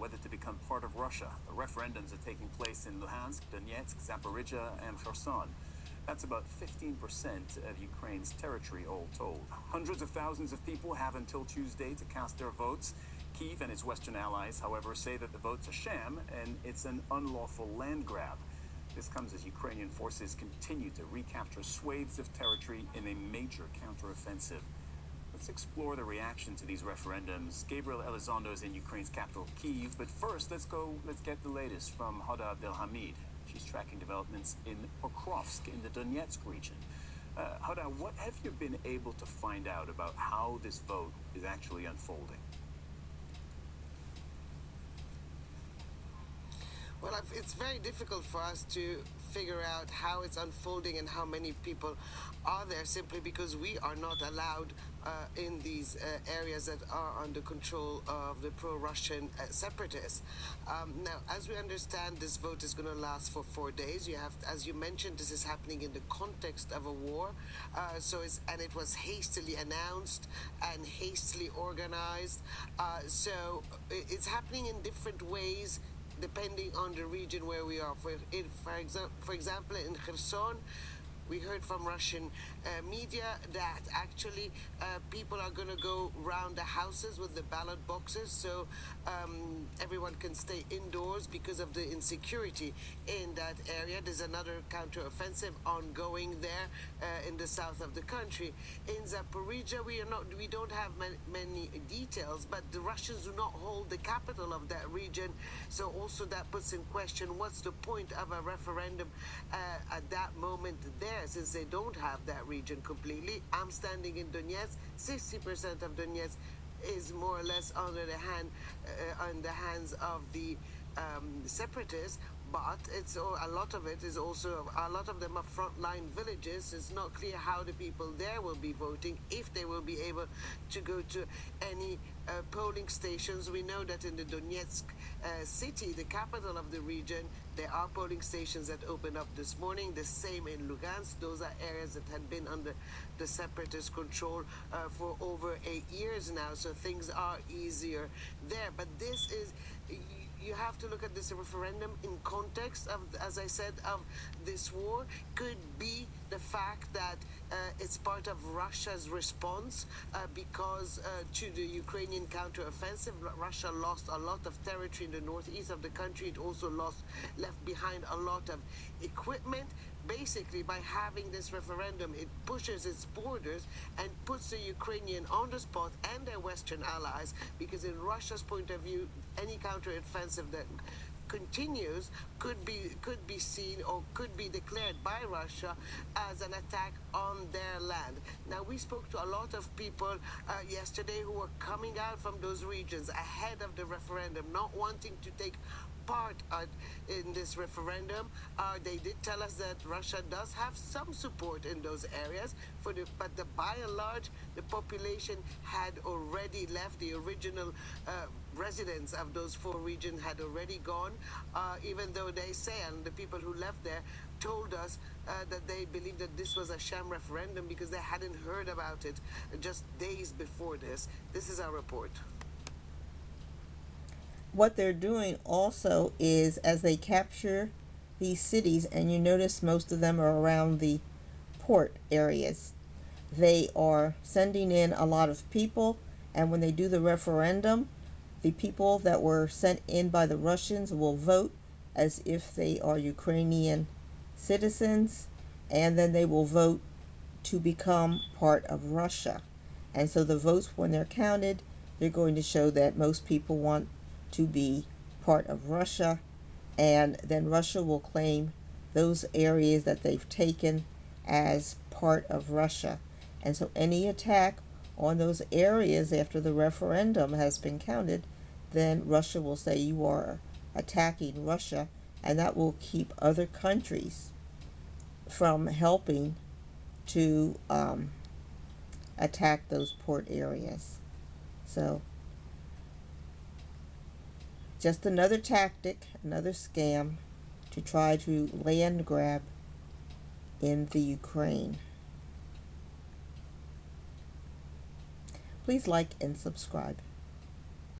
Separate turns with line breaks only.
whether to become part of Russia. The referendums are taking place in Luhansk, Donetsk, Zaporizhia, and Kherson. That's about 15% of Ukraine's territory, all told. Hundreds of thousands of people have until Tuesday to cast their votes. Kyiv and its Western allies, however, say that the vote's a sham and it's an unlawful land grab. This comes as Ukrainian forces continue to recapture swathes of territory in a major counteroffensive. Let's explore the reaction to these referendums. Gabriel Elizondo is in Ukraine's capital, Kyiv. But first, let's get the latest from Hoda Abdelhamid. She's tracking developments in Pokrovsk in the Donetsk region. Hoda, what have you been able to find out about how this vote is actually unfolding?
Well, it's very difficult for us to figure out how it's unfolding and how many people are there, simply because we are not allowed in these areas that are under control of the pro-Russian separatists. Now, as we understand, this vote is going to last for 4 days. You have, as you mentioned, this is happening in the context of a war, and it was hastily announced and hastily organized. So it's happening in different ways, depending on the region where we are. For example, in Kherson, we heard from Russian media that actually people are going to go round the houses with the ballot boxes, so everyone can stay indoors because of the insecurity in that area. There's another counteroffensive ongoing there in the south of the country. In Zaporizhia, we don't have many details, but the Russians do not hold the capital of that region, so also that puts in question what's the point of a referendum at that moment there, since they don't have that region completely. I'm standing in Donetsk. 60% of Donetsk is more or less under the hands of the separatists, but a lot of them are frontline villages. It's not clear how the people there will be voting, if they will be able to go to any polling stations. We know that in the Donetsk city, the capital of the region, there are polling stations that opened up this morning. The same in Lugansk. Those are areas that had been under the separatist control for over 8 years now, so things are easier there. But this is... You have to look at this referendum in context of, as I said, of this war. Could be the fact that it's part of Russia's response because to the Ukrainian counteroffensive. Russia lost a lot of territory in the northeast of the country. It also left behind a lot of equipment. Basically, by having this referendum, it pushes its borders and puts the Ukrainian on the spot and their Western allies, because in Russia's point of view, any counteroffensive that continues could be seen or could be declared by Russia as an attack on their land. Now, we spoke to a lot of people yesterday who were coming out from those regions ahead of the referendum, not wanting to take part in this referendum. They did tell us that Russia does have some support in those areas, but by and large, the population had already left. The original residents of those 4 regions had already gone, even though they say, and the people who left there told us that they believed that this was a sham referendum because they hadn't heard about it just days before this. This is our report.
What they're doing also is, as they capture these cities, and you notice most of them are around the port areas, they are sending in a lot of people, and when they do the referendum, the people that were sent in by the Russians will vote as if they are Ukrainian citizens, and then they will vote to become part of Russia. And so the votes, when they're counted, they're going to show that most people want to be part of Russia, and then Russia will claim those areas that they've taken as part of Russia. And so any attack on those areas after the referendum has been counted, then Russia will say you are attacking Russia, and that will keep other countries from helping to attack those port areas. So just another tactic, another scam to try to land grab in the Ukraine. Please like and subscribe.